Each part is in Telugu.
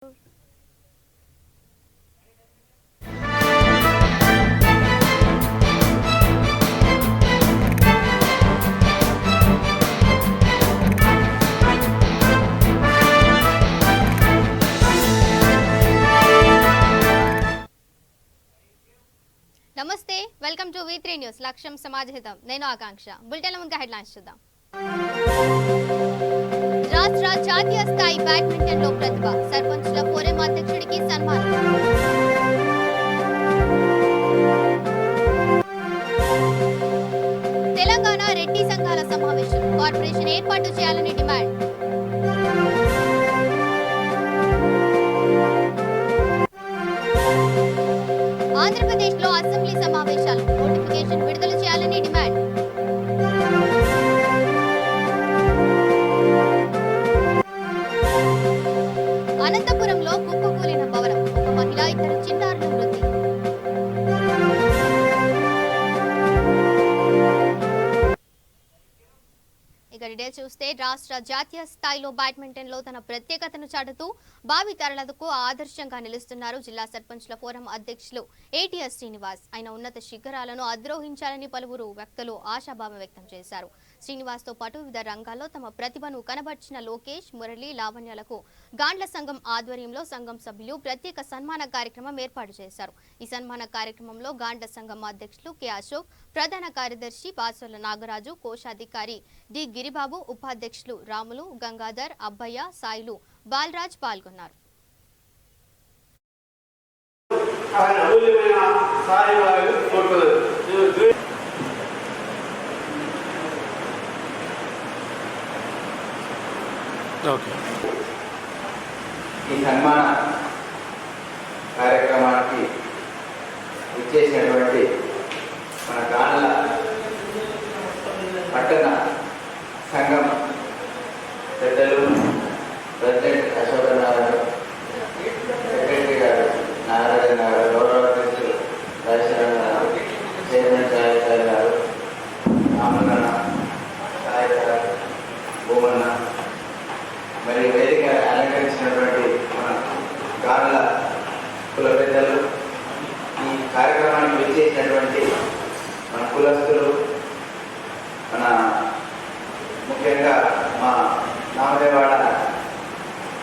నమస్తే, వెల్కమ్ టు V3 న్యూస్. లక్ష్యం సమాజహితం. నేను ఆకాంక్ష. బులెటిన్ ముందుగా హెడ్లైన్స్ చూద్దాం. రాష్ట్ర జాతీయ స్థాయి బ్యాడ్మింటన్ లో ప్రతిభ, సర్పంచ్ల ఫోరం అధ్యక్షుడికి సన్మానం. తెలంగాణ రెడ్డి సంఘాల సమావేశం, కార్పొరేషన్ ఏర్పాటు చేయాలని డిమాండ్. ఆంధ్రప్రదేశ్ లో అసెంబ్లీ సమావేశాలు, నోటిఫికేషన్ విడుదల చేయాలని డిమాండ్. అనంతపురంలో కుప్పకూలిన భవనం, ఒక మహిళ, ఇద్దరు చిన్నారుల మృతి. ఇక డీటెయిల్స్ చూస్తే, రాష్ట్ర జాతీయ స్థాయిలో బ్యాడ్మింటన్ లో తన ప్రత్యేకతను చాటుతూ భావి తరాలకు ఆదర్శంగా నిలుస్తున్నారు జిల్లా సర్పంచ్ల ఫోరం అధ్యక్షులు ఏటీఎస్ శ్రీనివాస్. ఆయన ఉన్నత శిఖరాలను అధిరోహించాలని పలువురు వ్యక్తులు ఆశాభావం వ్యక్తం చేశారు. శ్రీనివాస్ తో పాటు వివిధ రంగాల్లో తమ ప్రతిభను కనబర్చిన లోకేష్, మురళి, లావణ్యాలకు గాండ్ల సంఘం ఆధ్వర్యంలో సంఘం సభ్యులు ప్రత్యేక సన్మాన కార్యక్రమం ఏర్పాటు చేశారు. ఈ సన్మాన కార్యక్రమంలో గాండ్ల సంఘం అధ్యక్షులు కె అశోక్, ప్రధాన కార్యదర్శి బాసోల నాగరాజు, కోశాధికారి డి గిరిబాబు, ఉపాధ్యక్షులు రాములు, గంగాధర్, అబ్బయ్య, సాయిలు, బాలరాజ్ పాల్గొన్నారు. ఈ సన్మాన కార్యక్రమానికి ఇచ్చేసినటువంటి మన గాండ్ల పట్టణ సంఘం పెద్దలు, ప్రెసిడెంట్ అశోక్ గారు, సెక్రటరీ గారు నారాయణ గారు, గౌరవ అధ్యక్షులు రాజశేఖర్ గారు, చైర్మన్ సాయి గారు, రామన్న సాయి గారు, భూమన్న, మరి వేదిక అలంకరించినటువంటి మన గాండ్ల కుల పెద్దలు, ఈ కార్యక్రమానికి విచ్చేసినటువంటి మన కులస్తులు, మన ముఖ్యంగా మా నామదేవాడ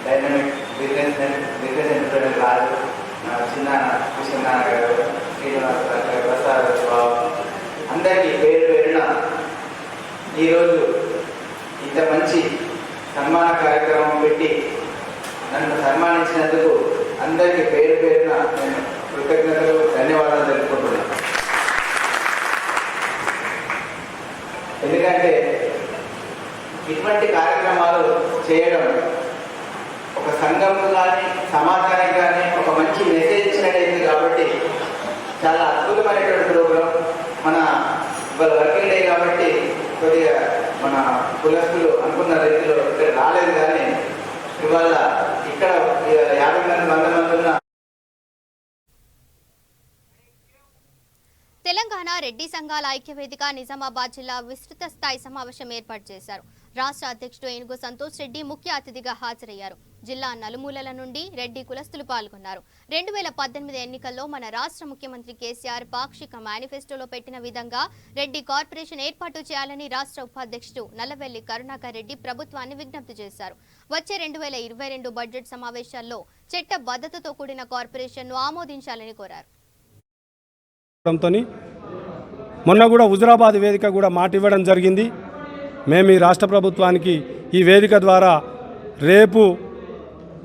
డైనమిక్ బిజినెస్ ఎంటర్ప్రైనర్ రాజు, చిన్న కృష్ణనారాయణ గారు, శ్రీనివాస ప్రసాద్ బాబు, అందరికీ పేరు పేరున ఈరోజు ఇంత మంచి సన్మాన కార్యక్రమం పెట్టి నన్ను సన్మానించినందుకు అందరికీ పేరు పేరున నేను కృతజ్ఞతలు, ధన్యవాదాలు తెలుపుకుంటున్నాను. ఎందుకంటే ఇటువంటి కార్యక్రమాలు చేయడం ఒక సంఘం కానీ సమాజానికి కానీ ఒక మంచి మెసేజ్ ఇచ్చినట్టయింది. కాబట్టి చాలా అద్భుతమైనటువంటి ప్రోగ్రాం. మన ఇవాళ వర్కింగ్ డే కాబట్టి కొద్దిగా మన కులస్తులు అనుకున్న రీతిలో ఇక్కడ రాలేదు, కానీ ఇవాళ ఇక్కడ 50 మంది 100 మంది ఉన్న తెలంగాణ రెడ్డి సంఘాల ఐక్యవేదిక నిజామాబాద్ జిల్లా విస్తృత స్థాయి సమావేశం ఏర్పాటు చేశారు. రాష్ట్ర అధ్యక్షుడు ఏనుగు సంతోష్ రెడ్డి ముఖ్య అతిథిగా హాజరయ్యారు. జిల్లా నలుమూలల నుండి రెడ్డి కులస్తులు పాల్గొన్నారు. 2018 ఎన్నికల్లో మన రాష్ట్ర ముఖ్యమంత్రి కేసీఆర్ పాక్షిక మేనిఫెస్టోలో పెట్టిన విధంగా రెడ్డి కార్పొరేషన్ ఏర్పాటు చేయాలని రాష్ట్ర ఉపాధ్యక్షుడు నల్లవెల్లి కరుణాకర్ రెడ్డి ప్రభుత్వాన్ని విజ్ఞప్తి చేశారు. వచ్చే 2022 బడ్జెట్ సమావేశాల్లో చట్టబద్ధతతో కూడిన కార్పొరేషన్ను ఆమోదించాలని కోరారు. మొన్న కూడా హుజురాబాద్ వేదిక కూడా మాట ఇవ్వడం జరిగింది. మేము ఈ రాష్ట్ర ప్రభుత్వానికి ఈ వేదిక ద్వారా రేపు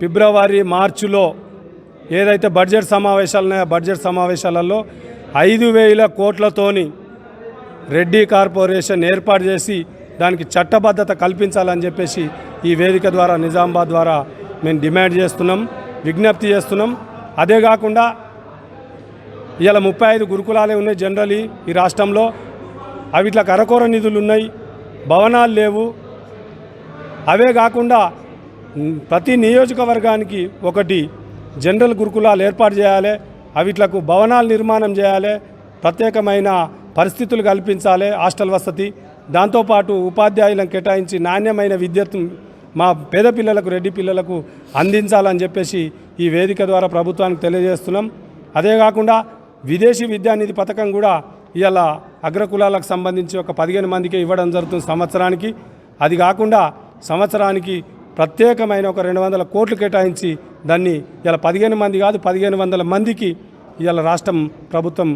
ఫిబ్రవరి మార్చిలో ఏదైతే బడ్జెట్ సమావేశాలు ఉన్నాయో బడ్జెట్ సమావేశాలలో 5,000 కోట్లతోని రెడ్డి కార్పొరేషన్ ఏర్పాటు చేసి దానికి చట్టబద్ధత కల్పించాలని చెప్పేసి ఈ వేదిక ద్వారా నిజామాబాద్ ద్వారా మేము డిమాండ్ చేస్తున్నాం, విజ్ఞప్తి చేస్తున్నాం. అదే కాకుండా ఇవాళ 35 గురుకులాలే ఉన్నాయి జనరలీ ఈ రాష్ట్రంలో. అవిట్లకు అరకొర నిధులు ఉన్నాయి, భవనాలు లేవు. అవే కాకుండా ప్రతి నియోజకవర్గానికి ఒకటి జనరల్ గురుకులాలు ఏర్పాటు చేయాలి, అవిట్లకు భవనాలు నిర్మాణం చేయాలి, ప్రత్యేకమైన పరిస్థితులు కల్పించాలి, హాస్టల్ వసతి. దాంతోపాటు ఉపాధ్యాయులను కేటాయించి నాణ్యమైన మా పేద పిల్లలకు రెడ్డి పిల్లలకు అందించాలని చెప్పేసి ఈ వేదిక ద్వారా ప్రభుత్వానికి తెలియజేస్తున్నాం. అదే కాకుండా విదేశీ విద్యానిధి పథకం కూడా ఇవాళ అగ్రకులాలకు సంబంధించి ఒక 15 మందికి ఇవ్వడం జరుగుతుంది సంవత్సరానికి. అది కాకుండా సంవత్సరానికి ప్రత్యేకమైన ఒక 200 కోట్లు కేటాయించి దాన్ని ఇలా 15 మంది కాదు 1500 మందికి ఇవాళ రాష్ట్రం ప్రభుత్వం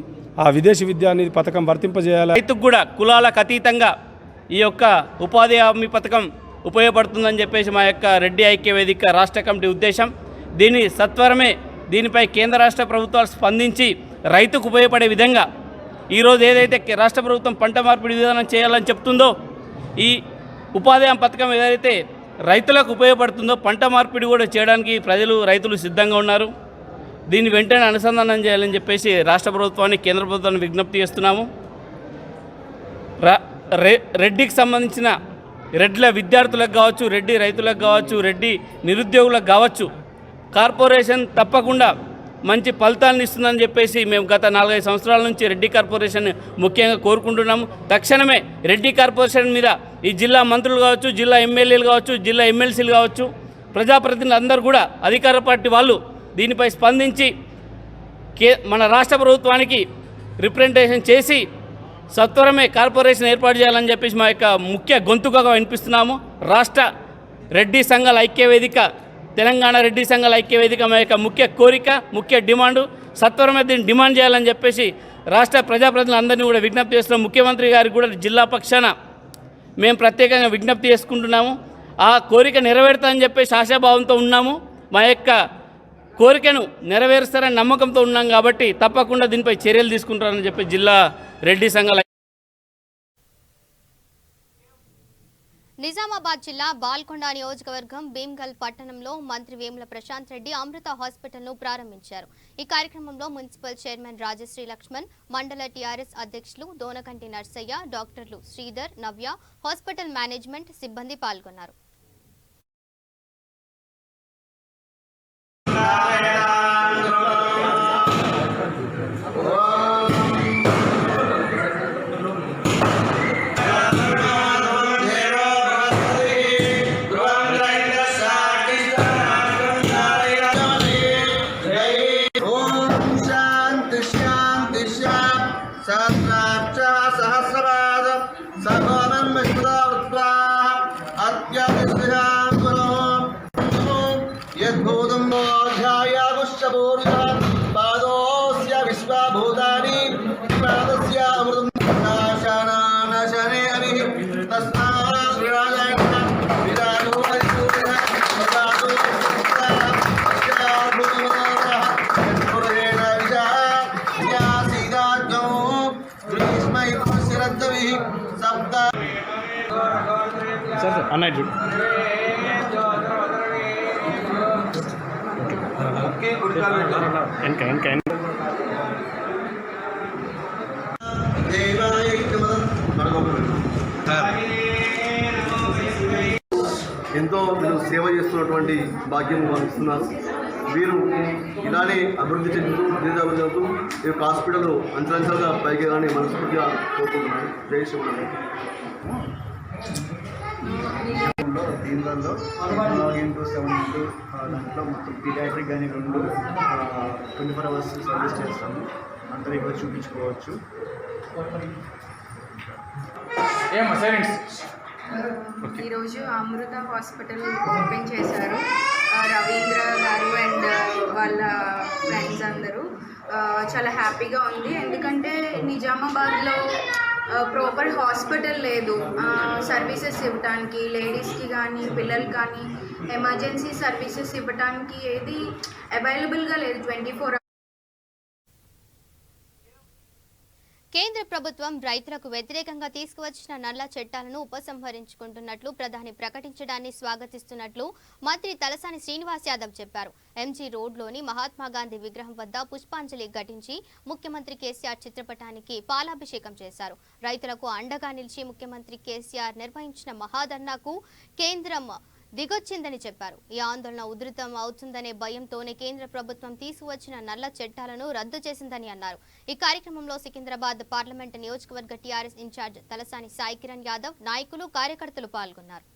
ఆ విదేశీ విద్యానిధి పథకం వర్తింపజేయాలి. రైతుకు కూడా కులాలకు అతీతంగా ఈ యొక్క ఉపాధి హామీ పథకం ఉపయోగపడుతుందని చెప్పేసి మా యొక్క రెడ్డి ఐక్య వేదిక రాష్ట్ర కమిటీ ఉద్దేశం. దీన్ని సత్వరమే దీనిపై కేంద్ర రాష్ట్ర ప్రభుత్వాలు స్పందించి రైతుకు ఉపయోగపడే విధంగా ఈరోజు ఏదైతే రాష్ట్ర ప్రభుత్వం పంట మార్పిడి విధానం చేయాలని చెప్తుందో ఈ ఉపాధి హామీ పథకం ఏదైతే రైతులకు ఉపయోగపడుతుందో పంట మార్పిడి కూడా చేయడానికి రైతులు సిద్ధంగా ఉన్నారు. దీన్ని వెంటనే అనుసంధానం చేయాలని చెప్పేసి రాష్ట్ర ప్రభుత్వాన్ని కేంద్ర ప్రభుత్వాన్ని విజ్ఞప్తి చేస్తున్నాము. రెడ్డికి సంబంధించిన రెడ్ల విద్యార్థులకు కావచ్చు, రెడ్డి రైతులకు కావచ్చు, రెడ్డి నిరుద్యోగులకు కావచ్చు కార్పొరేషన్ తప్పకుండా మంచి ఫలితాలను ఇస్తుందని చెప్పేసి మేము గత 4-5 సంవత్సరాల నుంచి రెడ్డి కార్పొరేషన్ ముఖ్యంగా కోరుకుంటున్నాము. తక్షణమే రెడ్డి కార్పొరేషన్ మీద ఈ జిల్లా మంత్రులు కావచ్చు, జిల్లా ఎమ్మెల్యేలు కావచ్చు, జిల్లా ఎమ్మెల్సీలు కావచ్చు, ప్రజాప్రతినిధులు అందరూ కూడా అధికార పార్టీ వాళ్ళు దీనిపై స్పందించి మన రాష్ట్ర ప్రభుత్వానికి రిప్రజెంటేషన్ చేసి సత్వరమే కార్పొరేషన్ ఏర్పాటు చేయాలని చెప్పేసి మా యొక్క ముఖ్య గొంతుకగా వినిపిస్తున్నాము. రాష్ట్ర రెడ్డి సంఘాల ఐక్యవేదిక, తెలంగాణ రెడ్డి సంఘాల ఐక్యవేదిక మా యొక్క ముఖ్య కోరిక, ముఖ్య డిమాండు సత్వరమే దీన్ని డిమాండ్ చేయాలని చెప్పేసి రాష్ట్ర ప్రజాప్రతినిధులందరినీ కూడా విజ్ఞప్తి చేస్తున్నాం. ముఖ్యమంత్రి గారికి కూడా జిల్లా పక్షాన మేము ప్రత్యేకంగా విజ్ఞప్తి చేసుకుంటున్నాము. ఆ కోరిక నెరవేరుతామని చెప్పేసి ఆశాభావంతో ఉన్నాము. మా యొక్క కోరికను నెరవేరుస్తారని నమ్మకంతో ఉన్నాం కాబట్టి తప్పకుండా దీనిపై చర్యలు తీసుకుంటారని చెప్పి జిల్లా రెడ్డి సంఘాల నిజామాబాద్ జిల్లా బాల్కొండ నియోజకవర్గం భీమ్గల్ పట్టణంలో మంత్రి వేముల ప్రశాంత్ రెడ్డి అమృత హాస్పిటల్ను ప్రారంభించారు. ఈ కార్యక్రమంలో మున్సిపల్ చైర్మన్ రాజశ్రీ లక్ష్మణ్, మండల టీఆర్ఎస్ అధ్యక్షులు దోనకంటి నర్సయ్య, డాక్టర్లు శ్రీధర్, నవ్య, హాస్పిటల్ మేనేజ్మెంట్ సిబ్బంది పాల్గొన్నారు. ఎంతో వీళ్ళు సేవ చేస్తున్నటువంటి భాగ్యం ఇస్తున్నారు. వీరు ఇలానే అభివృద్ధి చెందుతూ దీర్ఘాభివృద్ధి అవుతూ ఈ హాస్పిటల్ అంచలంచలుగా పైకి కానీ మనస్ఫూర్తిగా కోరుకుంటున్నాను. జై శివరాం. దీనిలో 7 దాంట్లో మొత్తం పీడియాట్రిక్ కానీ 24 hours సర్వీస్ చేస్తాము. అందరూ ఇక్కడ చూపించుకోవచ్చు. ఈరోజు అమృత హాస్పిటల్ ఓపెన్ చేశారు రవీంద్ర గారు అండ్ వాళ్ళ ఫ్రెండ్స్ అందరూ. చాలా హ్యాపీగా ఉంది. ఎందుకంటే నిజామాబాద్లో ప్రాపర్ హాస్పిటల్ లేదు సర్వీసెస్ ఇవ్వడానికి, లేడీస్కి కానీ పిల్లలకి కానీ ఎమర్జెన్సీ సర్వీసెస్ ఇవ్వడానికి ఏది అవైలబుల్గా లేదు 24 కేంద్ర ప్రభుత్వం రైతులకు వ్యతిరేకంగా తీసుకువచ్చిన నల్ల చట్టాలను ఉపసంహరించుకుంటున్నట్లు ప్రధాని ప్రకటించడాన్ని స్వాగతిస్తున్నట్లు మంత్రి తలసాని శ్రీనివాస్ యాదవ్ చెప్పారు. ఎంజీ రోడ్లోని మహాత్మాగాంధీ విగ్రహం వద్ద పుష్పాంజలి ఘటించి ముఖ్యమంత్రి కేసీఆర్ చిత్రపటానికి పాలాభిషేకం చేశారు. రైతులకు అండగా నిలిచి ముఖ్యమంత్రి కేసీఆర్ నిర్వహించిన మహాధర్నాకు కేంద్రం దిగొచ్చిందని చెప్పారు. ఈ ఆందోళన ఉధృతం అవుతుందనే భయంతోనే కేంద్ర ప్రభుత్వం తీసుకువచ్చిన నల్ల చట్టాలను రద్దు చేసిందని అన్నారు. ఈ కార్యక్రమంలో సికింద్రాబాద్ పార్లమెంటు నియోజకవర్గ టీఆర్ఎస్ ఇన్ఛార్జ్ తలసాని సాయి కిరణ్ యాదవ్, నాయకులు, కార్యకర్తలు పాల్గొన్నారు.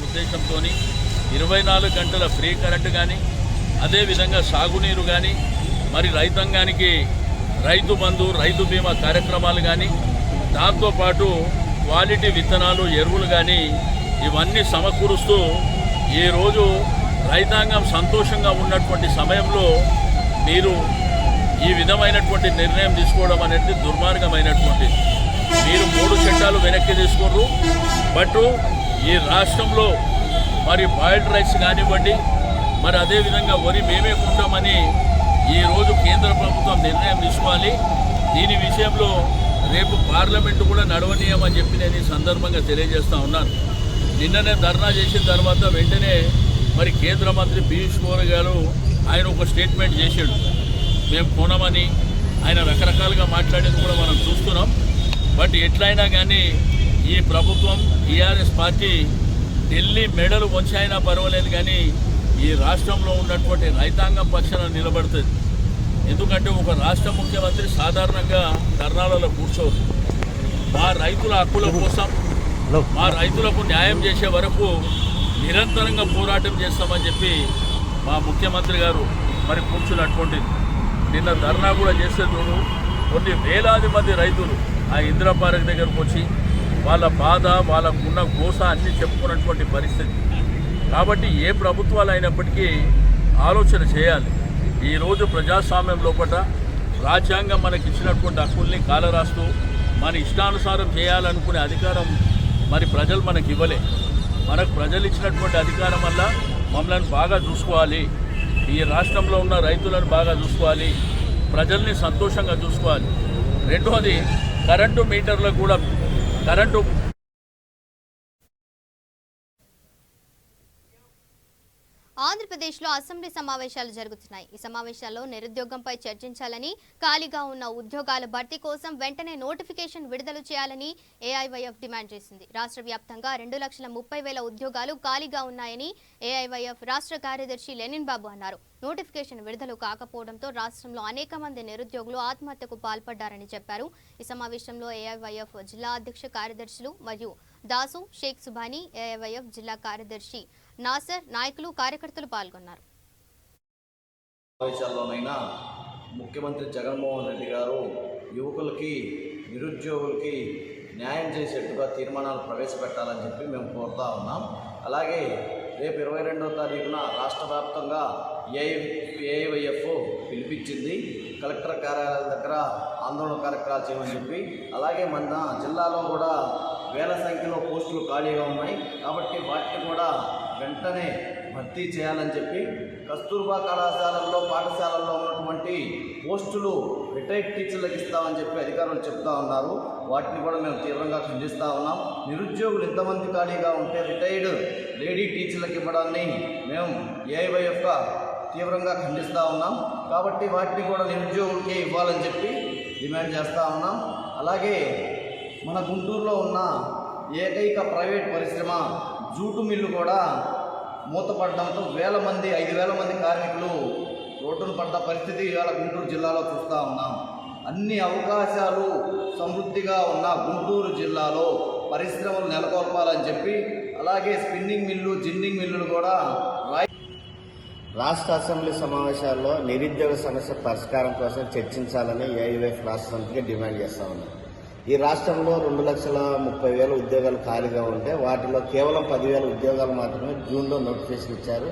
ఉద్దేశంతో 24 గంటల ఫ్రీ కరెంటు కానీ, అదేవిధంగా సాగునీరు కానీ, మరి రైతాంగానికి రైతు బంధు, రైతు బీమా కార్యక్రమాలు కానీ, దాంతోపాటు క్వాలిటీ విత్తనాలు, ఎరువులు కానీ ఇవన్నీ సమకూరుస్తూ ఈరోజు రైతాంగం సంతోషంగా ఉన్నటువంటి సమయంలో మీరు ఈ విధమైనటువంటి నిర్ణయం తీసుకోవడం అనేది దుర్మార్గమైనటువంటిది. మీరు 3 చట్టాలు వెనక్కి తీసుకున్నారు. బట్ ఈ రాష్ట్రంలో మరి బాయిల్డ్ రైస్ కానివ్వండి, మరి అదేవిధంగా వరి మేమే కొంటామని ఈరోజు కేంద్ర ప్రభుత్వం నిర్ణయం తీసుకోవాలి. దీని విషయంలో రేపు పార్లమెంటు కూడా నడవనీయమని చెప్పి నేను ఈ సందర్భంగా తెలియజేస్తూ ఉన్నాను. నిన్ననే ధర్నా చేసిన తర్వాత వెంటనే మరి కేంద్ర మంత్రి పీయూష్ గోయల్ గారు ఆయన ఒక స్టేట్మెంట్ చేసాడు, మేము కొనమని. ఆయన రకరకాలుగా మాట్లాడేది కూడా మనం చూస్తున్నాం. బట్ ఎట్లయినా కానీ ఈ ప్రభుత్వం, టీఆర్ఎస్ పార్టీ ఢిల్లీ మెడలు వంచైనా పర్వాలేదు కానీ ఈ రాష్ట్రంలో ఉన్నటువంటి రైతాంగం పక్షాన నిలబడుతుంది. ఎందుకంటే ఒక రాష్ట్ర ముఖ్యమంత్రి సాధారణంగా ధర్నాలలో కూర్చోరు. మా రైతుల హక్కుల కోసం, మా రైతులకు న్యాయం చేసే వరకు నిరంతరంగా పోరాటం చేస్తామని చెప్పి మా ముఖ్యమంత్రి గారు మరి కూర్చున్నటువంటిది. నిన్న ధర్నా కూడా చేసే చూడు, కొన్ని వేలాది మంది రైతులు ఆ ఇందిరా పార్క్ దగ్గరకు వచ్చి వాళ్ళ బాధ, వాళ్ళకున్న గోస అన్నీ చెప్పుకున్నటువంటి పరిస్థితి. కాబట్టి ఏ ప్రభుత్వాలు అయినప్పటికీ ఆలోచన చేయాలి. ఈరోజు ప్రజాస్వామ్యం లోపల రాజ్యాంగం మనకి ఇచ్చినటువంటి హక్కుల్ని కాలరాస్తూ మన ఇష్టానుసారం చేయాలనుకునే అధికారం మరి ప్రజలు మనకి ఇవ్వలే. మనకు ప్రజలు ఇచ్చినటువంటి అధికారం వల్ల మమ్మల్ని బాగా చూసుకోవాలి, ఈ రాష్ట్రంలో ఉన్న రైతులను బాగా చూసుకోవాలి, ప్రజల్ని సంతోషంగా చూసుకోవాలి. రెండోది కరెంటు మీటర్లకు కూడా కరెంటు ఆంధ్రప్రదేశ్లో అసెంబ్లీ సమావేశాలు జరుగుతున్నాయి. ఈ సమావేశాల్లో నిరుద్యోగంపై చర్చించాలని, ఖాళీగా ఉన్న ఉద్యోగాల భర్తీ కోసం వెంటనే నోటిఫికేషన్ విడుదల చేయాలని ఏఐవైఎఫ్ డిమాండ్ చేసింది. రాష్ట్ర వ్యాప్తంగా 2,30,000 ఉద్యోగాలు ఖాళీగా ఉన్నాయని ఏఐవైఎఫ్ రాష్ట్ర కార్యదర్శి లెనిన్ బాబు అన్నారు. నోటిఫికేషన్ విడుదల కాకపోవడంతో రాష్ట్రంలో అనేక మంది నిరుద్యోగులు ఆత్మహత్యకు పాల్పడ్డారని చెప్పారు. ఈ సమావేశంలో ఏఐవైఎఫ్ జిల్లా అధ్యక్ష కార్యదర్శులు మరియు దాసు, షేక్ సుబానీ, ఏఐవైఎఫ్ జిల్లా కార్యదర్శి నాసర్, నాయకులు, కార్యకర్తలు పాల్గొన్నారు. సమావేశాల్లోనైనా ముఖ్యమంత్రి జగన్మోహన్ రెడ్డి గారు యువకులకి, నిరుద్యోగులకి న్యాయం చేసేట్టుగా తీర్మానాలు ప్రవేశపెట్టాలని చెప్పి మేము కోరుతా ఉన్నాం. అలాగే రేపు 22వ తారీఖున రాష్ట్ర వ్యాప్తంగా ఏఐవైఎఫ్ పిలిపించింది. కలెక్టర్ కార్యాలయాల దగ్గర ఆందోళన కార్యక్రమాలు చేయమని చెప్పి, అలాగే మన జిల్లాలో కూడా వేల సంఖ్యలో పోస్టులు ఖాళీగా ఉన్నాయి కాబట్టి వాటిని కూడా వెంటనే భర్తీ చేయాలని చెప్పి, కస్తూర్బా కళాశాలల్లో, పాఠశాలల్లో ఉన్నటువంటి పోస్టులు రిటైర్డ్ టీచర్లకు ఇస్తామని చెప్పి అధికారులు చెప్తా ఉన్నారు. వాటిని కూడా మేము తీవ్రంగా ఖండిస్తూ ఉన్నాం. నిరుద్యోగులు ఇంతమంది ఖాళీగా ఉంటే రిటైర్డ్ లేడీ టీచర్లకు ఇవ్వడాన్ని మేము ఏఐవైఎఫ్గా తీవ్రంగా ఖండిస్తూ ఉన్నాం. కాబట్టి వాటిని కూడా నిరుద్యోగులకే ఇవ్వాలని చెప్పి డిమాండ్ చేస్తూ ఉన్నాం. అలాగే మన గుంటూరులో ఉన్న ఏకైక ప్రైవేట్ పరిశ్రమ జూటు మిల్లు కూడా మూతపడడంతో 5,000 మంది కార్మికులు రోడ్డును పడ్డ పరిస్థితి ఇవాళ గుంటూరు జిల్లాలో చూస్తూ ఉన్నాం. అన్ని అవకాశాలు సమృద్ధిగా ఉన్న గుంటూరు జిల్లాలో పరిశ్రమలు నెలకొల్పాలని చెప్పి, అలాగే స్పిన్నింగ్ మిల్లు, జిన్నింగ్ మిల్లులు కూడా రాష్ట్ర అసెంబ్లీ సమావేశాల్లో నిరుద్యోగ సమస్య పరిష్కారం కోసం చర్చించాలని ఏఐవైఎఫ్ రాష్ట్ర సమితిగా డిమాండ్ చేస్తూ ఉన్నారు. ఈ రాష్ట్రంలో 2,30,000 ఉద్యోగాలు ఖాళీగా ఉంటే వాటిలో కేవలం 10,000 ఉద్యోగాలు మాత్రమే జూన్లో నోటిఫికేషన్ ఇచ్చారు.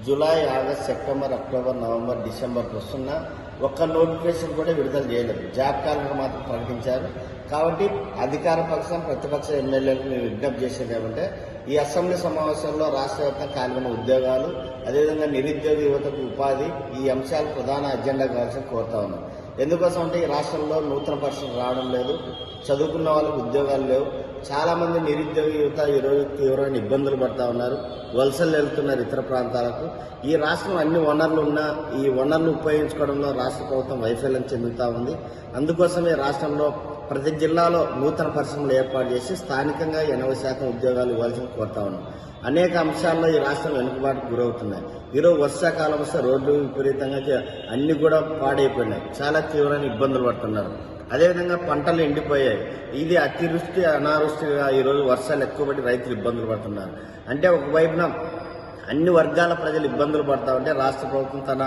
July, August, September, October, November, డిసెంబర్కి వస్తున్న ఒక్క నోటిఫికేషన్ కూడా విడుదల చేయలేదు. జాబ్ కాలర్ మాత్రం ప్రకటించారు. కాబట్టి అధికార పక్షం, ప్రతిపక్ష ఎమ్మెల్యేలకు మేము విజ్ఞప్తి చేసేది ఏమంటే, ఈ అసెంబ్లీ సమావేశంలో రాష్ట్ర వ్యాప్తంగా ఖాళీగా ఉన్న ఉద్యోగాలు, అదేవిధంగా నిరుద్యోగ యువతకు ఉపాధి, ఈ అంశాలు ప్రధాన అజెండా కావాల్సిన కోరుతా ఉన్నాం. ఎందుకోసం అంటే ఈ రాష్ట్రంలో నూతన పరిశ్రమలు రావడం లేదు, చదువుకున్న వాళ్ళకు ఉద్యోగాలు లేవు. చాలామంది నిరుద్యోగ యువత ఈరోజు తీవ్రమైన ఇబ్బందులు పడుతూ ఉన్నారు, వలసలు వెళ్తున్నారు ఇతర ప్రాంతాలకు. ఈ రాష్ట్రం అన్ని వనరులు ఉన్నా ఈ వనరులు ఉపయోగించుకోవడంలో రాష్ట్ర ప్రభుత్వం వైఫల్యం చెందుతూ ఉంది. అందుకోసమే రాష్ట్రంలో ప్రతి జిల్లాలో నూతన పరిశ్రమలు ఏర్పాటు చేసి స్థానికంగా 80% ఉద్యోగాలు ఇవ్వాల్సిన కోరుతా ఉన్నాం. అనేక అంశాల్లో ఈ రాష్ట్రం వెనుకబాటుకు గురవుతున్నాయి. ఈరోజు వర్షాకాలం వస్తే రోడ్లు విపరీతంగా అన్ని కూడా పాడైపోయినాయి, చాలా తీవ్రమైన ఇబ్బందులు పడుతున్నారు. అదేవిధంగా పంటలు ఎండిపోయాయి. ఇది అతివృష్టి అనావృష్టిగా ఈరోజు వర్షాలు ఎక్కువ పడి రైతులు ఇబ్బందులు పడుతున్నారు. అంటే ఒకవైపున అన్ని వర్గాల ప్రజలు ఇబ్బందులు పడతా ఉంటే రాష్ట్ర ప్రభుత్వం తన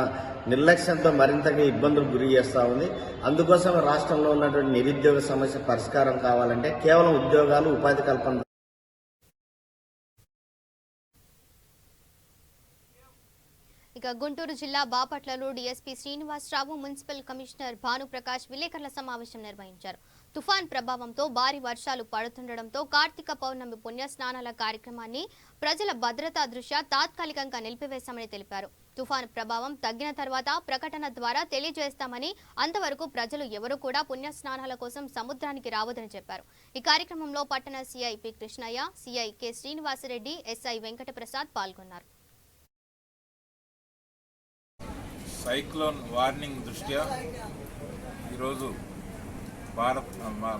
నిర్లక్ష్యంతో మరింతగా ఇబ్బందులు గురి చేస్తూ ఉంది. అందుకోసం రాష్ట్రంలో ఉన్నటువంటి నిరుద్యోగ సమస్య పరిష్కారం కావాలంటే కేవలం ఉద్యోగాలు, ఉపాధి కల్పన. ఇక గుంటూరు జిల్లా బాపట్లలో DSP Srinivasarao, municipal commissioner Bhanuprakash విలేకరుల సమావేశం నిర్వహించారు. తుఫాన్ ప్రభావంతో భారీ వర్షాలు పడుతుండటంతో కార్తీక పౌర్ణమి పుణ్యస్నానాల కార్యక్రమాన్ని ప్రజల భద్రతా దృష్ట్యా తాత్కాలికంగా నిలిపివేశామని తెలిపారు. తుఫాన్ ప్రభావం తగ్గిన తర్వాత ప్రకటన ద్వారా తెలియజేస్తామని, అంతవరకు ప్రజలు ఎవరూ కూడా పుణ్యస్నానాల కోసం సముద్రానికి రావద్దని చెప్పారు. ఈ కార్యక్రమంలో పట్టణ CI P Krishnaiah, CI K Srinivasareddy, SI Venkataprasad పాల్గొన్నారు. సైక్లోన్ వార్నింగ్ దృష్ట్యా ఈరోజు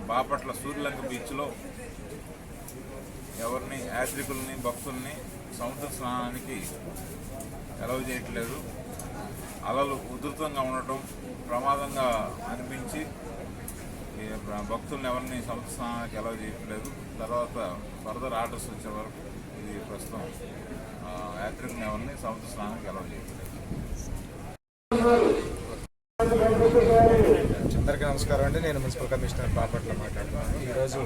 బాపట్ల సూర్యలంక బీచ్లో ఎవరిని యాత్రికుల్ని, భక్తుల్ని సముద్ర స్నానానికి అలౌ చేయట్లేదు. అలలు ఉధృతంగా ఉండటం ప్రమాదంగా అనిపించి భక్తుల్ని ఎవరిని సముద్ర స్నానానికి అలౌ చేయట్లేదు. తర్వాత ఫర్దర్ ఆర్డర్స్ వచ్చే వరకు ఇది ప్రస్తుతం యాత్రికుల్ని ఎవరిని సముద్ర స్నానానికి అలౌ చేయట్లేదు. అందరికీ నమస్కారం అండి. నేను మున్సిపల్ కమిషనర్ బాపట్ల మాట్లాడుతున్నాను. ఈరోజు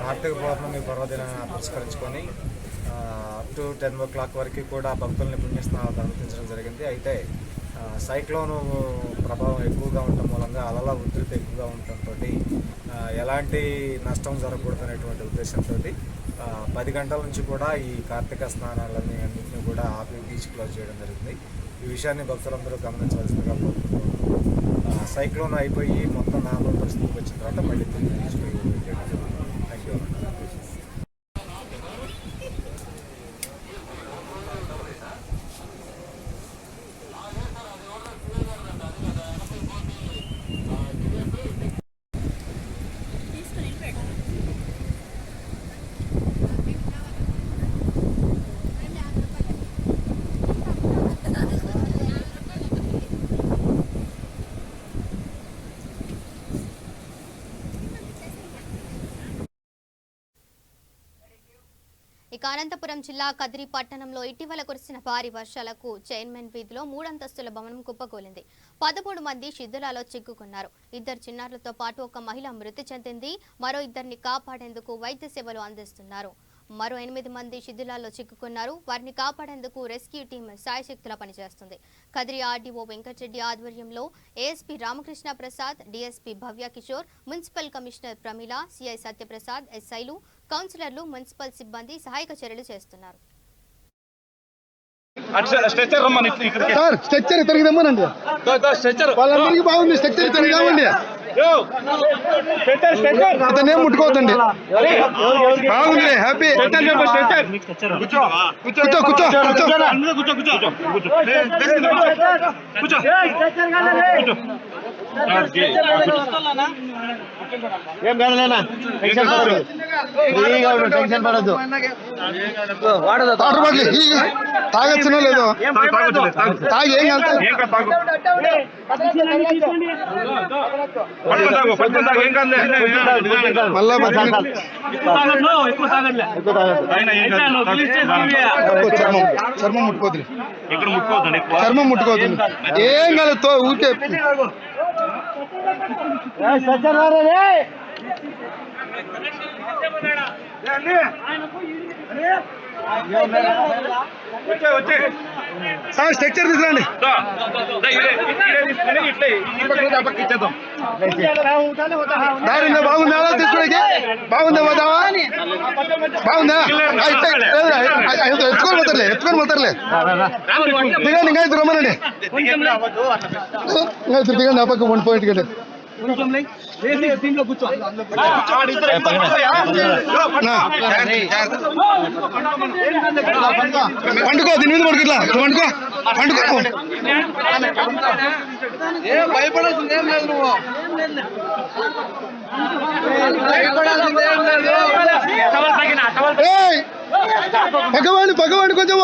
కార్తీక పౌర్ణమి పర్వదినాన్ని పురస్కరించుకొని అప్ టు 10 o'clock వరకు కూడా భక్తుల్ని పుణ్యస్నానాలు అనుమతించడం జరిగింది. అయితే సైక్లోను ప్రభావం ఎక్కువగా ఉండటం మూలంగా అలల ఉధృతి ఎక్కువగా ఉండటంతో ఎలాంటి నష్టం జరగకూడదనేటువంటి ఉద్దేశంతో 10 గంటల నుంచి కూడా ఈ కార్తీక స్నానాలన్నీ అన్నింటినీ కూడా ఆపి బీచ్ క్లోజ్ చేయడం జరిగింది. ఈ విషయాన్ని భక్తులందరూ గమనించవలసిందిగా కోరుకుంటున్నాను. సైక్లోన్ అయిపోయి మొత్తం నార్మల్ పరిస్థితికి వచ్చిన తర్వాత మళ్ళీ తిరిగి తీసుకుని థ్యాంక్ యూ. ఇక అనంతపురం జిల్లా కదిరి పట్టణంలో ఇటీవల కురిసిన భారీ వర్షాలకు చైర్మన్ వీధిలో 3 అంతస్తుల భవనం కుప్పకూలింది. 13 మంది శిథిలాల్లో చిక్కుకున్నారు. 2 చిన్నారులతో పాటు ఒక మహిళ మృతి చెందింది. మరో 2ని కాపాడేందుకు వైద్య సేవలు అందిస్తున్నారు. మరో 8 మంది శిథిలాల్లో చిక్కుకున్నారు. వారిని కాపాడేందుకు రెస్క్యూ టీం సాయశక్తులా పనిచేస్తుంది. కదిరి ఆర్డీఓ వెంకటరెడ్డి ఆధ్వర్యంలో ASP Ramakrishna Prasad, DSP Bhavya Kishore, municipal commissioner Pramila, CI Satyaprasad, ఎస్ఐలు, కౌన్సిలర్లు, మున్సిపల్ సిబ్బంది సహాయక చర్యలు చేస్తున్నారు. అతనేం ముట్టుకోవద్దండి. బాగుంది, హ్యాపీ. కూర్చో కూర్చో ఏం కాదులేనా, టెన్షన్ పడదు, టెన్షన్ పడద్దు. తాగొచ్చినో లేదో తాగి ఏం చర్మం ముట్టుకోవద్దు, చర్మం ముట్టుకోవద్దు, ఏం కాదు ఊరికే. సార్ స్ట్రక్చర్ తీసుకురండి. బాగుందా తీసుకోడానికి? బాగుందా పోతావా? బాగుందా? ఎత్తుకొని పోతారులే, ఎత్తుకొని పోతారులే. దిగండి, ఇంకా ఇద్దరు రమ్మనండి. ఇంకా ఇద్దరు దిగండి, ఆ పక్క 1 point కండి. పండుకో, దీని మీద పడుకు, ఇట్లా పండుకో, పండుకో. భయపడాల్సింది ఏం లేదు, నువ్వు భయపడాల్సింది ఏం లేదు. పక్కవాడి కొంచెం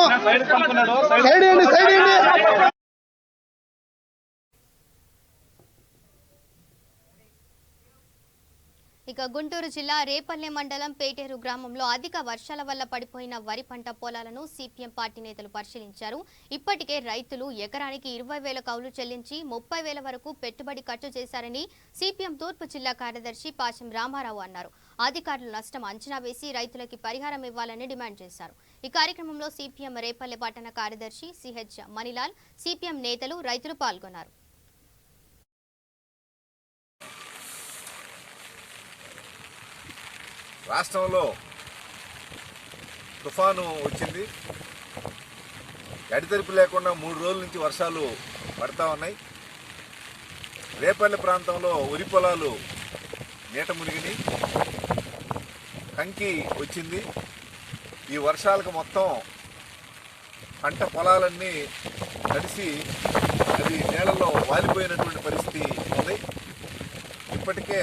సైడ్ ఇవ్వండి. ఇక గుంటూరు జిల్లా రేపల్లె మండలం పేటేరు గ్రామంలో అధిక వర్షాల వల్ల పడిపోయిన వరి పంట పొలాలను సిపిఎం పార్టీ నేతలు పరిశీలించారు. ఇప్పటికే రైతులు ఎకరానికి 20,000 కౌలు చెల్లించి 30,000 వరకు పెట్టుబడి ఖర్చు చేశారని సిపిఎం తూర్పు జిల్లా కార్యదర్శి పాశం రామారావు అన్నారు. అధికారులు నష్టం అంచనా వేసి రైతులకి పరిహారం ఇవ్వాలని డిమాండ్ చేశారు. ఈ కార్యక్రమంలో సిపిఎం రేపల్లె పట్టణ కార్యదర్శి సిహెచ్ మణిలాల్, సిపిఎం నేతలు, రైతులు పాల్గొన్నారు. రాష్ట్రంలో తుఫాను వచ్చింది. ఎడతెరిపి లేకుండా 3 రోజుల నుంచి వర్షాలు పడతా ఉన్నాయి. రేపల్లె ప్రాంతంలో వరి పొలాలు నీట మునిగినాయి, కంకి వచ్చింది. ఈ వర్షాలకు మొత్తం పంట పొలాలన్నీ తడిసి అది నేలలో వాలిపోయినటువంటి పరిస్థితి ఉంది. ఇప్పటికే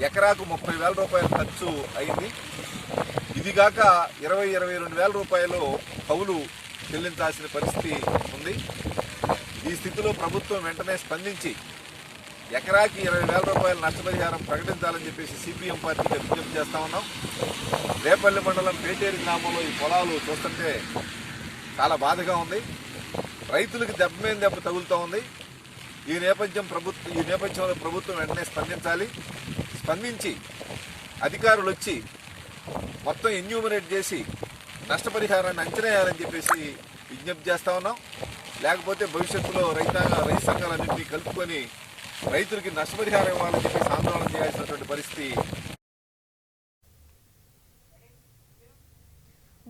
ఎకరాకు 30,000 రూపాయలు ఖర్చు అయింది. ఇదిగాక 22,000 రూపాయలు కౌలు చెల్లించాల్సిన పరిస్థితి ఉంది. ఈ స్థితిలో ప్రభుత్వం వెంటనే స్పందించి ఎకరాకి 20,000 రూపాయల నష్టపరిహారం ప్రకటించాలని చెప్పేసి సిపిఎం పార్టీకి విజ్ఞప్తి చేస్తా ఉన్నాం. రేపల్లి మండలం పేటేరు గ్రామంలో ఈ పొలాలు చూస్తుంటే చాలా బాధగా ఉంది. రైతులకు దెబ్బ మీద దెబ్బ తగులుతూ ఉంది. ఈ నేపథ్యంలో ప్రభుత్వం వెంటనే స్పందించి అధికారులు వచ్చి మొత్తం ఎన్యూమరేట్ చేసి నష్టపరిహారాన్ని అంచనా వేయాలని చెప్పేసి విజ్ఞప్తి చేస్తా ఉన్నాం. లేకపోతే భవిష్యత్తులో రైతు సంఘాలన్నింటినీ కలుపుకొని రైతులకి నష్టపరిహారం ఇవ్వాలని చెప్పేసి ఆందోళన చేయాల్సినటువంటి పరిస్థితి.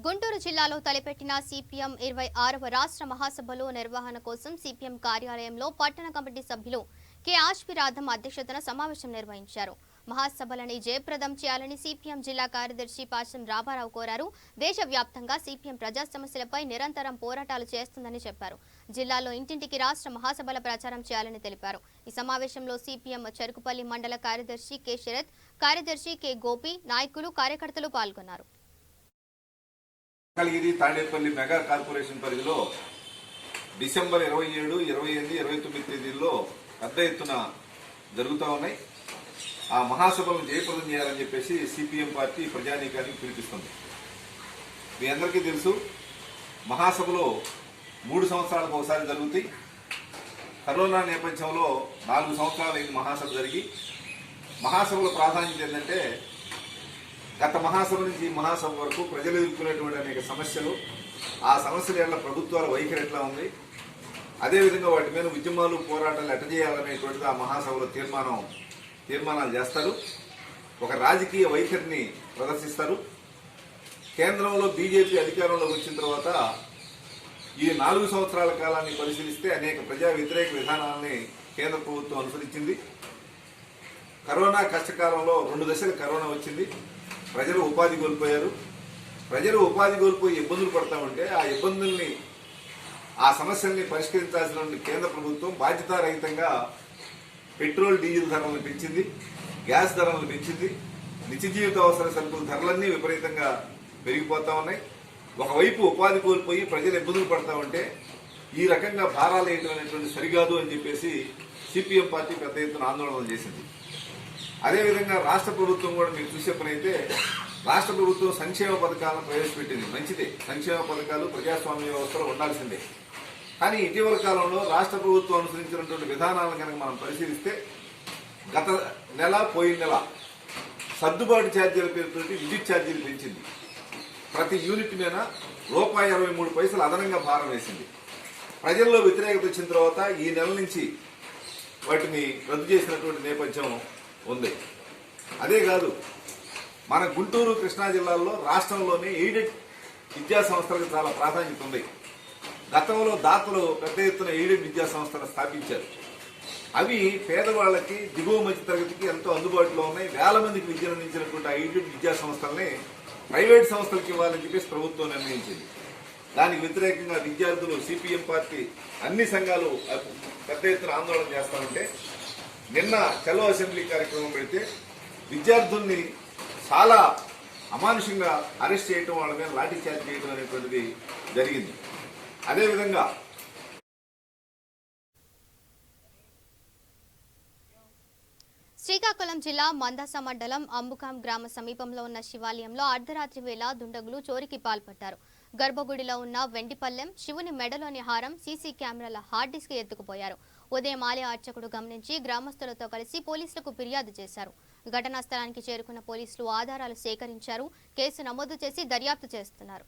గుంటూరు జిల్లాలో తలపెట్టిన సిపిఎం 26వ రాష్ట్ర మహాసభలో నిర్వహణ కోసం సిపిఎం కార్యాలయంలో పట్టణ కమిటీ సభ్యులు కె ఆశ్విరాధం అధ్యక్షతన సమావేశం నిర్వహించారు. మహాసభలని జయప్రదం చేయాలని సిపిఎం జిల్లా కార్యదర్శి పాశం రామారావు కోరారు. దేశవ్యాప్తంగా సిపిఎం ప్రజా సమస్యలపై నిరంతరం పోరాటాలు చేస్తుందని చెప్పారు. జిల్లాలో ఇంటింటికి రాష్ట్ర మహాసభల ప్రచారం చేయాలని తెలిపారు. ఈ సమావేశంలో సిపిఎం చెరుకుపల్లి మండల కార్యదర్శి కె శరత్, కార్యదర్శి కె గోపి, నాయకులు, కార్యకర్తలు పాల్గొన్నారు. మంగళగిరి తాడేపల్లి మెగా కార్పొరేషన్ పరిధిలో డిసెంబర్ 27, 28, 29 తేదీల్లో పెద్ద ఎత్తున జరుగుతూ ఉన్నాయి. ఆ మహాసభలను జయప్రదం చేయాలని చెప్పేసి సిపిఎం పార్టీ ప్రజానీకానికి పిలిపిస్తుంది. మీ అందరికీ తెలుసు, మహాసభలో 3 సంవత్సరాలకు ఒకసారి జరుగుతాయి. కరోనా నేపథ్యంలో 4 సంవత్సరాలైంది మహాసభ జరిగి. మహాసభల ప్రాధాన్యత ఏంటంటే గత మహాసభ నుంచి ఈ మహాసభ వరకు ప్రజలు ఎదుర్కొనేటువంటి అనేక సమస్యలు, ఆ సమస్యల వల్ల ప్రభుత్వాల వైఖరి ఎట్లా ఉంది, అదేవిధంగా వాటి మీద ఉద్యమాలు, పోరాటాలు ఎట్ట చేయాలనేటువంటిది ఆ మహాసభలో తీర్మానాలు చేస్తారు. ఒక రాజకీయ వైఖరిని ప్రదర్శిస్తారు. కేంద్రంలో బీజేపీ అధికారంలోకి వచ్చిన తర్వాత ఈ 4 సంవత్సరాల కాలాన్ని పరిశీలిస్తే అనేక ప్రజా వ్యతిరేక విధానాలని కేంద్ర ప్రభుత్వం అనుసరించింది. కరోనా కష్టకాలంలో 2 దశలు కరోనా వచ్చింది. ప్రజలు ఉపాధి కోల్పోయారు. ప్రజలు ఉపాధి కోల్పోయి ఇబ్బందులు పడతా ఉంటే ఆ ఇబ్బందుల్ని, ఆ సమస్యల్ని పరిష్కరించాల్సిన కేంద్ర ప్రభుత్వం బాధ్యతారహితంగా పెట్రోల్, డీజిల్ ధరలను పెంచింది, గ్యాస్ ధరలను పెంచింది. నిత్య జీవిత అవసర సరుకుల ధరలన్నీ విపరీతంగా పెరిగిపోతా ఉన్నాయి. ఒకవైపు ఉపాధి కోల్పోయి ప్రజలు ఇబ్బందులు పడతా ఉంటే ఈ రకంగా భారాలు వేయటం అనేటువంటి సరికాదు అని చెప్పేసి సిపిఎం పార్టీ పెద్ద ఎత్తున ఆందోళన చేసింది. అదేవిధంగా రాష్ట్ర ప్రభుత్వం కూడా మీరు చూసే పని అయితే రాష్ట్ర ప్రభుత్వం సంక్షేమ పథకాలను ప్రవేశపెట్టింది. మంచిదే, సంక్షేమ పథకాలు ప్రజాస్వామ్య వ్యవస్థలో ఉండాల్సిందే. కానీ ఇటీవల కాలంలో రాష్ట్ర ప్రభుత్వం అనుసరించినటువంటి విధానాలను కనుక మనం పరిశీలిస్తే గత నెల, పోయిన నెల సర్దుబాటు ఛార్జీల పేరుతో విద్యుత్ ఛార్జీలు పెంచింది. ప్రతి యూనిట్ మీద ₹1.23 అదనంగా భారం వేసింది. ప్రజల్లో వ్యతిరేకత వచ్చిన తర్వాత ఈ నెల నుంచి వాటిని రద్దు చేసినటువంటి నేపథ్యం ఉంది. అదే కాదు, మన గుంటూరు, కృష్ణా జిల్లాల్లో రాష్ట్రంలోనే ఎయిడెడ్ విద్యా సంస్థలకు చాలా ప్రాధాన్యత ఉంది. గతంలో దాతలు పెద్ద ఎత్తున ఎయిడెడ్ విద్యా సంస్థలు స్థాపించారు. అవి పేదవాళ్ళకి, దిగువ మధ్య తరగతికి ఎంతో అందుబాటులో ఉన్నాయి. వేల మందికి విద్యను అందించినటువంటి ఎయిడెడ్ విద్యా సంస్థల్ని ప్రైవేట్ సంస్థలకు ఇవ్వాలని చెప్పేసి ప్రభుత్వం నిర్ణయించింది. దానికి వ్యతిరేకంగా విద్యార్థులు, సిపిఎం పార్టీ, అన్ని సంఘాలు పెద్ద ఎత్తున ఆందోళన చేస్తామంటే నిన్న చలో అసెంబ్లీ కార్యక్రమం పెడితే విద్యార్థుల్ని చాలా అమానుషంగా అరెస్ట్ చేయడం, వాళ్ళ మీద లాఠీ చార్జ్ చేయడం అనేటువంటిది జరిగింది. అదేవిధంగా శ్రీకాకుళం జిల్లా మందస మండలం అంబుకాం గ్రామ సమీపంలో ఉన్న శివాలయంలో అర్ధరాత్రి వేళ దుండగులు చోరీకి పాల్పడ్డారు. గర్భగుడిలో ఉన్న వెండిపల్లెం, శివుని మెడలోని హారం, సీసీ కెమెరాల హార్డ్ డిస్క్ ఎత్తుకుపోయారు. ఉదయం ఆలయ అర్చకుడు గమనించి గ్రామస్తులతో కలిసి పోలీసులకు ఫిర్యాదు చేశారు. ఘటనా స్థలానికి చేరుకున్న పోలీసులు ఆధారాలు సేకరించారు. కేసు నమోదు చేసి దర్యాప్తు చేస్తున్నారు.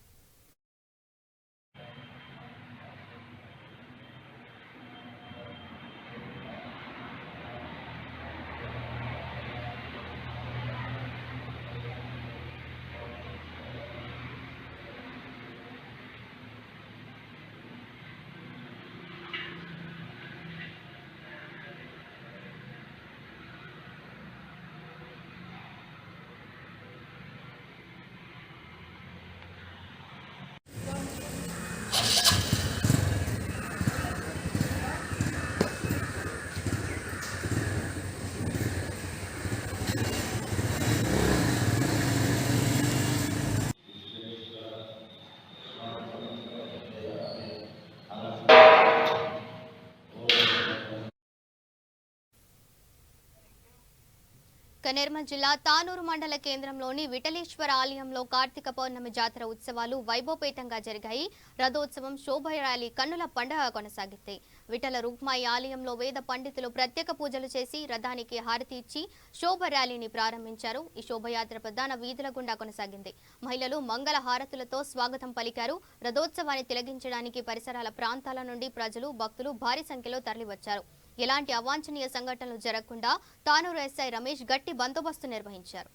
నిర్మల్ జిల్లా తానూరు మండల కేంద్రంలోని విఠలేశ్వర ఆలయంలో కార్తీక పౌర్ణమి జాతర ఉత్సవాలు వైభవపేతంగా జరిగాయి. రథోత్సవం, శోభ ర్యాలీ కన్నుల పండుగ కొనసాగింది. విఠల రుక్మాయి ఆలయంలో వేద పండితులు ప్రత్యేక పూజలు చేసి రథానికి హారతి ఇచ్చి శోభ ర్యాలీని ప్రారంభించారు. ఈ శోభయాత్ర ప్రధాన వీధుల గుండా కొనసాగింది. మహిళలు మంగళ హారతులతో స్వాగతం పలికారు. రథోత్సవాన్ని తిలకించడానికి పరిసరాల ప్రాంతాల నుండి ప్రజలు, భక్తులు భారీ సంఖ్యలో తరలివచ్చారు. ఎలాంటి అవాంఛనీయ సంఘటనలు జరగకుండా తానూరు ఎస్ఐ రమేష్ గట్టి బందోబస్తు నిర్వహించారు.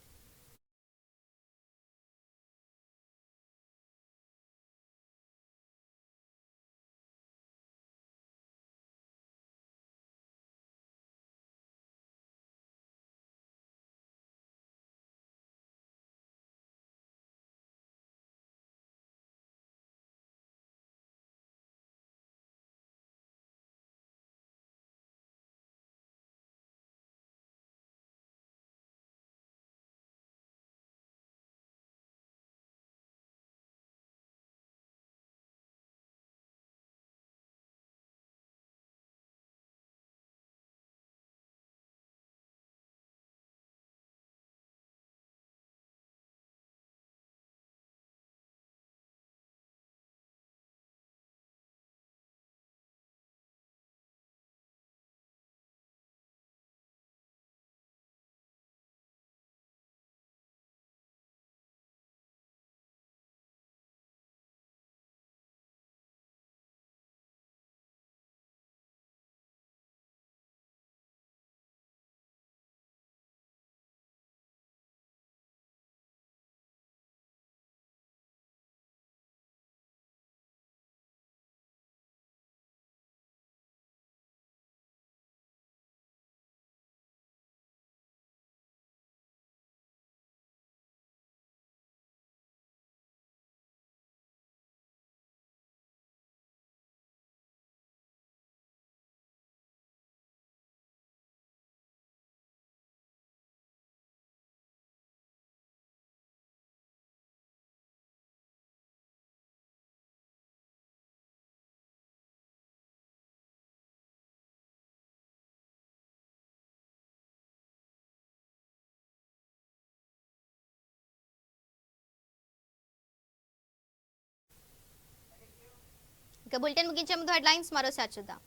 బులెటిన్ ముగించే ముందు హెడ్లైన్స్ మరోసారి చూద్దాం.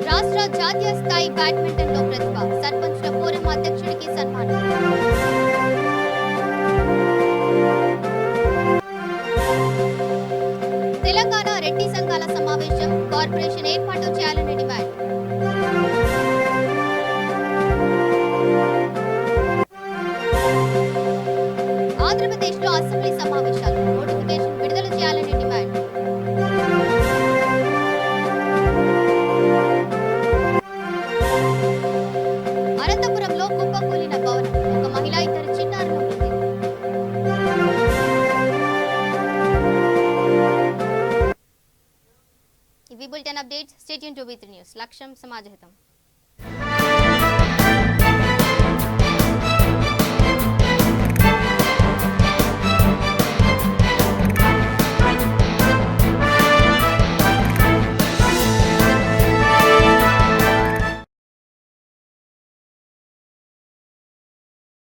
రాష్ట్ర జాతీయ స్థాయి బ్యాడ్మింటన్ లో ప్రతిభ, సర్పంచ్ల ఫోరం అధ్యక్షుడికి సన్మానం. తెలంగాణ రెడ్డి సంఘాల సమావేశం, కార్పొరేషన్ ఏర్పాటు చేయాలని డిమాండ్. ఆంధ్రప్రదేశ్ లో అసెంబ్లీ సమావేశాలు, నోటిఫికేషన్ విడుదల చేయాలని డిమాండ్. అనంతపురంలో కుప్పకూలిన భవనం, ఒక మహిళ, ఇద్దరు చిన్నారుల మృతి. ఇవి bulletin updates. Stay tune to వి3 న్యూస్. లక్ష్యం సమాజహితం.